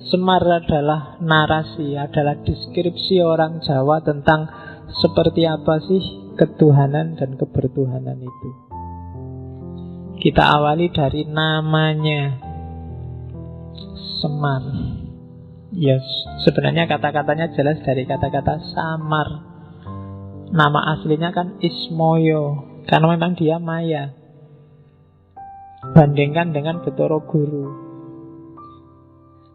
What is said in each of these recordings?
Semar adalah narasi, adalah deskripsi orang Jawa tentang seperti apa sih ketuhanan dan kebertuhanan itu. Kita awali dari namanya, Semar. Ya, sebenarnya kata-katanya jelas dari kata-kata samar. Nama aslinya kan Ismoyo, karena memang dia Maya. Bandingkan dengan Betara Guru.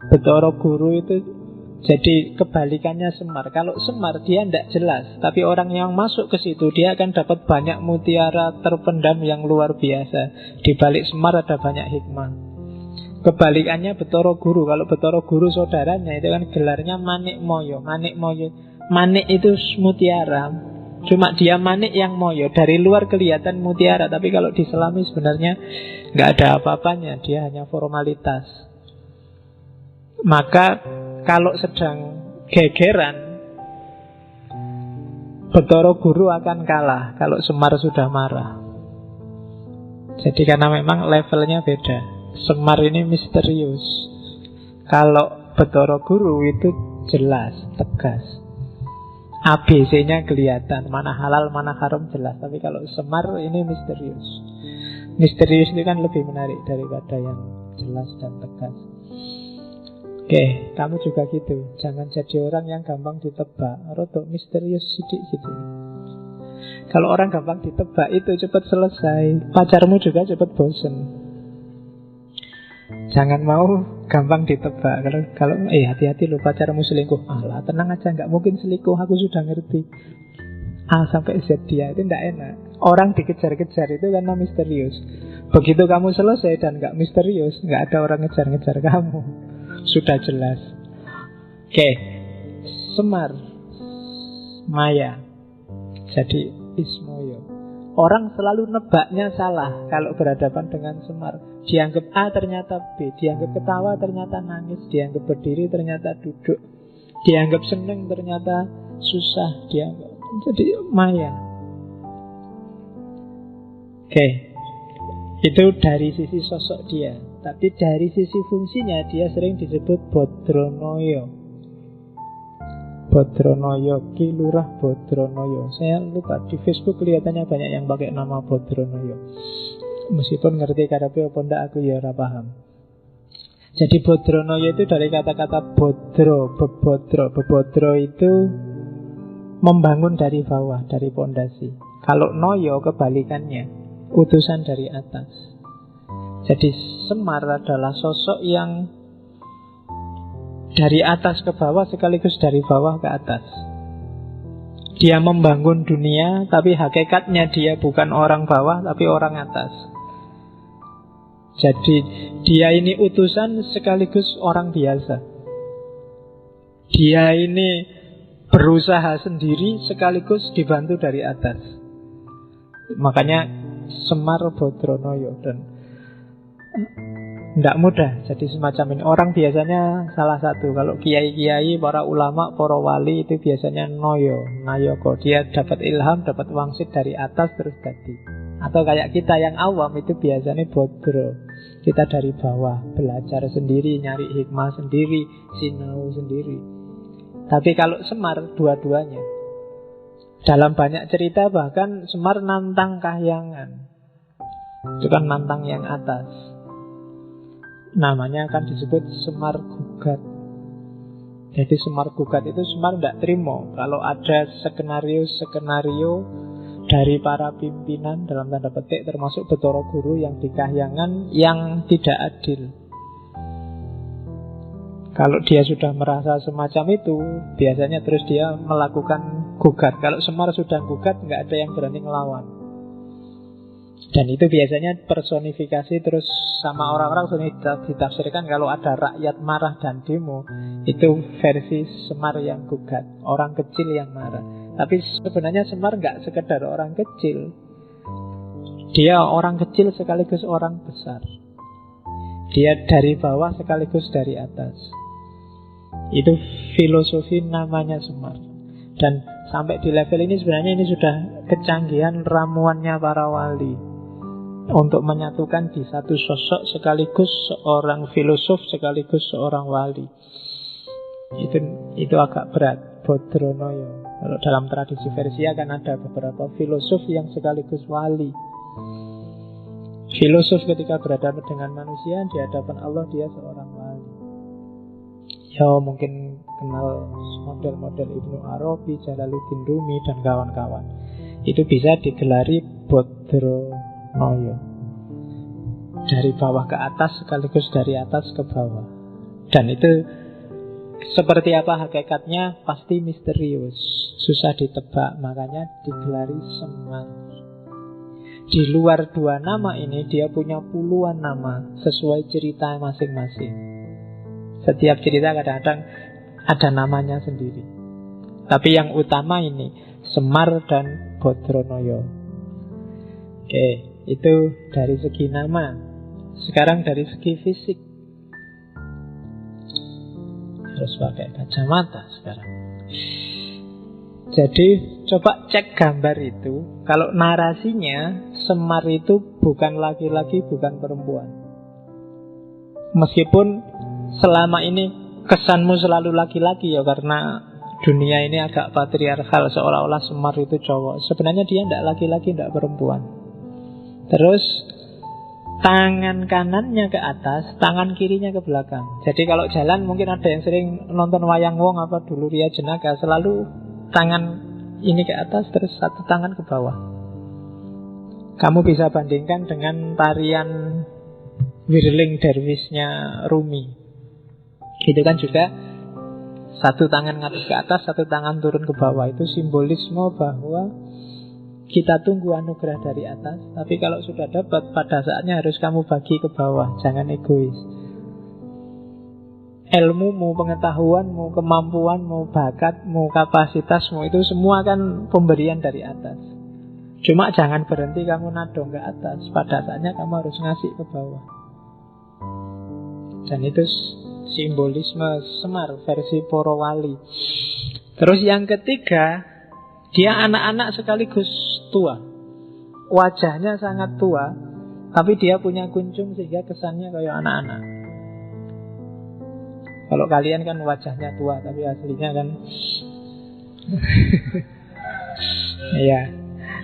Betara Guru itu jadi kebalikannya Semar. Kalau Semar dia tidak jelas, tapi orang yang masuk ke situ dia akan dapat banyak mutiara terpendam yang luar biasa. Di balik Semar ada banyak hikmah. Kebalikannya Betara Guru. Kalau Betara Guru saudaranya itu kan gelarnya Manik Moyo. Manik Moyo, manik itu mutiara. Cuma dia manik yang moyo. Dari luar kelihatan mutiara, tapi kalau diselami sebenarnya nggak ada apa-apanya. Dia hanya formalitas. Maka kalau sedang gegeran, Betara Guru akan kalah kalau Semar sudah marah. Jadi karena memang levelnya beda. Semar ini misterius. Kalau Betara Guru itu jelas, tegas. ABC-nya kelihatan, mana halal, mana haram jelas. Tapi kalau Semar ini misterius. Misterius itu kan lebih menarik daripada yang jelas dan tegas. Oke, kamu juga gitu. Jangan jadi orang yang gampang ditebak. Rodok misterius sidik gitu. Kalau orang gampang ditebak itu cepat selesai. Pacarmu juga cepat bosen. Jangan mau gampang ditebak. Kalau hati-hati loh, pacarmu selingkuh. Alah, tenang aja, nggak mungkin selingkuh. Aku sudah ngerti. A sampai Z dia itu tidak enak. Orang dikejar-kejar itu karena misterius. Begitu kamu selesai dan nggak misterius, nggak ada orang ngejar-ngejar kamu. Sudah jelas. Oke, Semar, Maya, jadi Ismoyo. Orang selalu nebaknya salah kalau berhadapan dengan Semar. Dianggap A ternyata B, dianggap ketawa ternyata nangis, dianggap berdiri ternyata duduk, dianggap seneng ternyata susah, dianggap jadi Maya. Oke, itu dari sisi sosok dia. Tapi dari sisi fungsinya dia sering disebut Bodronoyo. Bodronoyo, Ki Lurah Bodronoyo. Saya lupa, di Facebook kelihatannya banyak yang pakai nama Bodronoyo. Meskipun ngerti karepe apa ndak aku ya ora paham. Jadi Bodronoyo itu dari kata-kata bodro, bebodro. Bebodro itu membangun dari bawah, dari pondasi. Kalau noyo kebalikannya, utusan dari atas. Jadi Semar adalah sosok yang dari atas ke bawah sekaligus dari bawah ke atas. Dia membangun dunia, tapi hakikatnya dia bukan orang bawah, tapi orang atas. Jadi dia ini utusan sekaligus orang biasa. Dia ini berusaha sendiri sekaligus dibantu dari atas. Makanya Semar Bodronoyo. Dan tidak mudah jadi semacam ini. Orang biasanya salah satu. Kalau kiai-kiai, para ulama, para wali itu biasanya noyo, nayoko. Dia dapat ilham, dapat wangsit dari atas terus jadi. Atau kayak kita yang awam itu biasanya bodro. Kita dari bawah, belajar sendiri, nyari hikmah sendiri, sinau sendiri. Tapi kalau Semar dua-duanya. Dalam banyak cerita bahkan Semar nantang kahyangan. Itu kan nantang yang atas. Namanya akan disebut Semar Gugat. Jadi Semar Gugat itu Semar tidak terima kalau ada skenario dari para pimpinan dalam tanda petik termasuk Betara Guru yang di kahyangan yang tidak adil. Kalau dia sudah merasa semacam itu, biasanya terus dia melakukan gugat. Kalau Semar sudah gugat, nggak ada yang berani ngelawan. Dan itu biasanya personifikasi terus sama orang-orang sering ditafsirkan kalau ada rakyat marah dan demo, itu versi Semar yang gugat, orang kecil yang marah. Tapi sebenarnya Semar nggak sekedar orang kecil. Dia orang kecil sekaligus orang besar. Dia dari bawah sekaligus dari atas. Itu filosofi namanya Semar. Dan sampai di level ini sebenarnya ini sudah kecanggihan ramuannya para wali. untuk menyatukan di satu sosok sekaligus seorang filosof sekaligus seorang wali. Itu agak berat. Bodronoyo. Kalau dalam tradisi Persia kan ada beberapa filosof yang sekaligus wali. Filosof ketika berhadapan dengan manusia, di hadapan Allah dia seorang wali. Ya mungkin kenal model-model Ibnu Arabi, Jalaluddin Rumi dan kawan-kawan. Itu bisa digelari Bodronoyo. Dari bawah ke atas sekaligus dari atas ke bawah. Dan itu seperti apa hakikatnya pasti misterius, susah ditebak, makanya digelari Semar. Di luar dua nama ini dia punya puluhan nama sesuai cerita masing-masing. Setiap cerita kadang-kadang ada namanya sendiri. Tapi yang utama ini Semar dan Bodronoyo. Oke, itu dari segi nama. Sekarang dari segi fisik. Harus pakai kacamata sekarang. Jadi coba cek gambar itu. Kalau narasinya Semar itu bukan laki-laki, bukan perempuan. Meskipun selama ini kesanmu selalu laki-laki ya, karena dunia ini agak patriarkal, seolah-olah Semar itu cowok. Sebenarnya dia tidak laki-laki, tidak perempuan. Terus tangan kanannya ke atas, tangan kirinya ke belakang. Jadi kalau jalan mungkin ada yang sering nonton wayang wong apa dulu Ria Jenaka, selalu tangan ini ke atas terus satu tangan ke bawah. Kamu bisa bandingkan dengan tarian Whirling Derwishnya Rumi. Itu kan juga satu tangan ngadep ke atas, satu tangan turun ke bawah. Itu simbolisme bahwa kita tunggu anugerah dari atas, tapi kalau sudah dapat, pada saatnya harus kamu bagi ke bawah. Jangan egois. Ilmumu, pengetahuanmu, kemampuanmu, bakatmu, kapasitasmu, itu semua kan pemberian dari atas. Cuma jangan berhenti kamu nadong ke atas. Pada saatnya kamu harus ngasih ke bawah. Dan itu simbolisme Semar versi Porowali. Terus yang ketiga, dia anak-anak sekaligus tua. Wajahnya sangat tua, tapi dia punya kuncung sehingga kesannya kayak anak-anak. Kalau kalian kan wajahnya tua, tapi aslinya kan ya.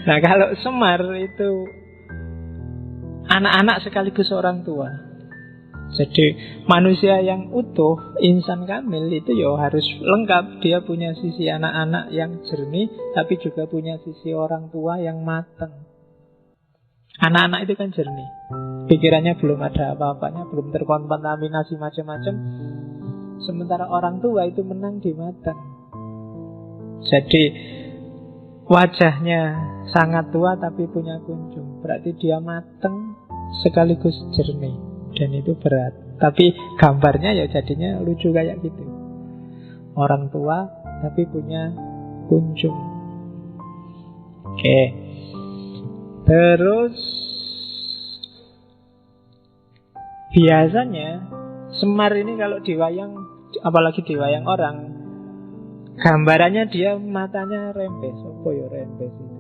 Nah kalau Semar itu anak-anak sekaligus orang tua. Jadi manusia yang utuh, insan kamil itu ya harus lengkap. Dia punya sisi anak-anak yang jernih, tapi juga punya sisi orang tua yang matang. Anak-anak itu kan jernih, pikirannya belum ada apa-apanya, belum terkontaminasi macam-macam. Sementara orang tua itu menang di matang. Jadi wajahnya sangat tua tapi punya kunjung, berarti dia matang sekaligus jernih. Dan itu berat. Tapi gambarnya ya jadinya lucu kayak gitu. Orang tua tapi punya kunjung. Oke. Terus biasanya Semar ini kalau diwayang, apalagi diwayang orang, gambarannya dia matanya rembes. Apa ya rembes itu?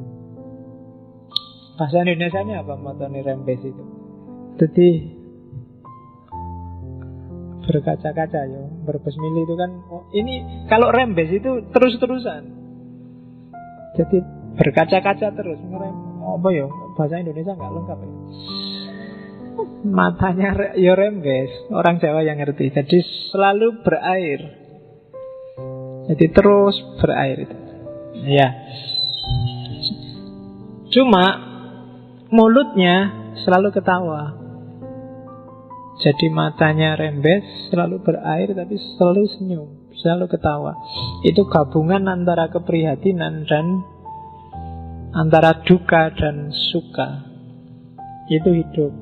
Bahasa Indonesianya apa matanya rembes itu? Jadi berkaca-kaca ya, berbesmili itu kan. Ini kalau rembes itu terus-terusan. Jadi berkaca-kaca terus. Apa ya? Bahasa Indonesia nggak lengkap ya. Matanya ya rembes. Orang Jawa yang ngerti. Jadi selalu berair. Jadi terus berair itu. Ya. Cuma mulutnya selalu ketawa. Jadi matanya rembes, selalu berair, tapi selalu senyum, selalu ketawa. Itu gabungan antara keprihatinan dan antara duka dan suka. Itu hidup.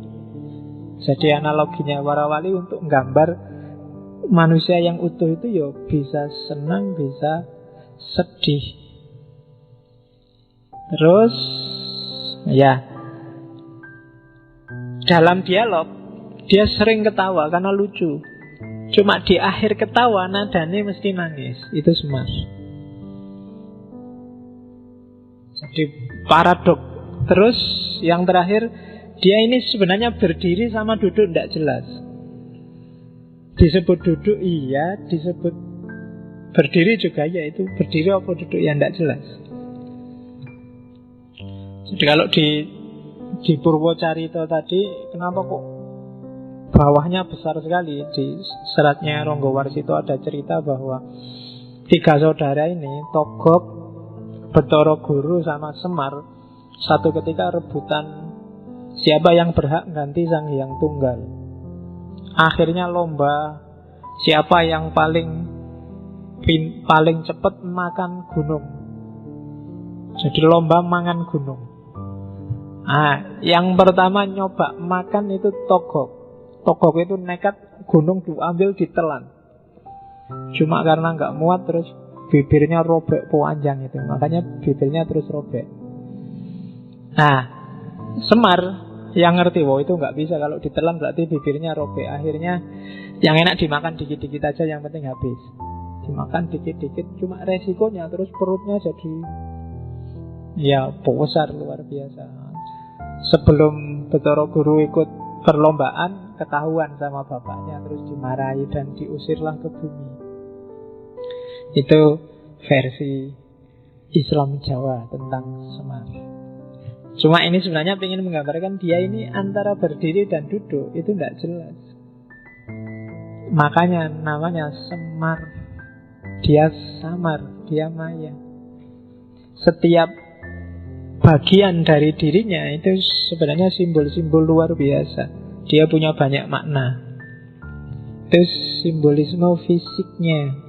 Jadi analoginya para wali untuk menggambar manusia yang utuh itu ya bisa senang, bisa sedih. Terus ya dalam dialog dia sering ketawa karena lucu. Cuma di akhir ketawa nadanya mesti nangis. Itu Semar. Jadi paradok. Terus yang terakhir, Dia ini sebenarnya berdiri sama duduk tidak jelas. Disebut duduk iya, disebut berdiri juga ya. Itu berdiri apa duduk ya tidak jelas. Jadi kalau di Purwocarito tadi, kenapa kok bawahnya besar sekali? Di seratnya Ronggo Warsito ada cerita bahwa 3 saudara ini, Togog, Betara Guru sama Semar, satu ketika rebutan siapa yang berhak ganti Sang Hyang Tunggal. Akhirnya lomba siapa yang paling cepat makan gunung. Jadi lomba mangan gunung. Yang pertama nyoba makan itu Togog. Togog itu nekat gunung diambil ditelan. Cuma karena nggak muat terus bibirnya robek panjang itu. Makanya bibirnya terus robek. Nah, Semar yang ngerti, wah itu nggak bisa, kalau ditelan berarti bibirnya robek. Akhirnya yang enak dimakan dikit-dikit aja, yang penting habis. Dimakan dikit-dikit, cuma resikonya terus perutnya jadi ya besar luar biasa. Sebelum Betara Guru ikut perlombaan, ketahuan sama bapaknya, terus dimarahi dan diusirlah ke bumi. Itu versi Islam Jawa tentang Semar. Cuma ini sebenarnya ingin menggambarkan dia ini antara berdiri dan duduk itu tidak jelas. Makanya namanya Semar. Dia samar, dia maya. Setiap bagian dari dirinya itu sebenarnya simbol-simbol luar biasa. Dia punya banyak makna. Itu simbolisme fisiknya.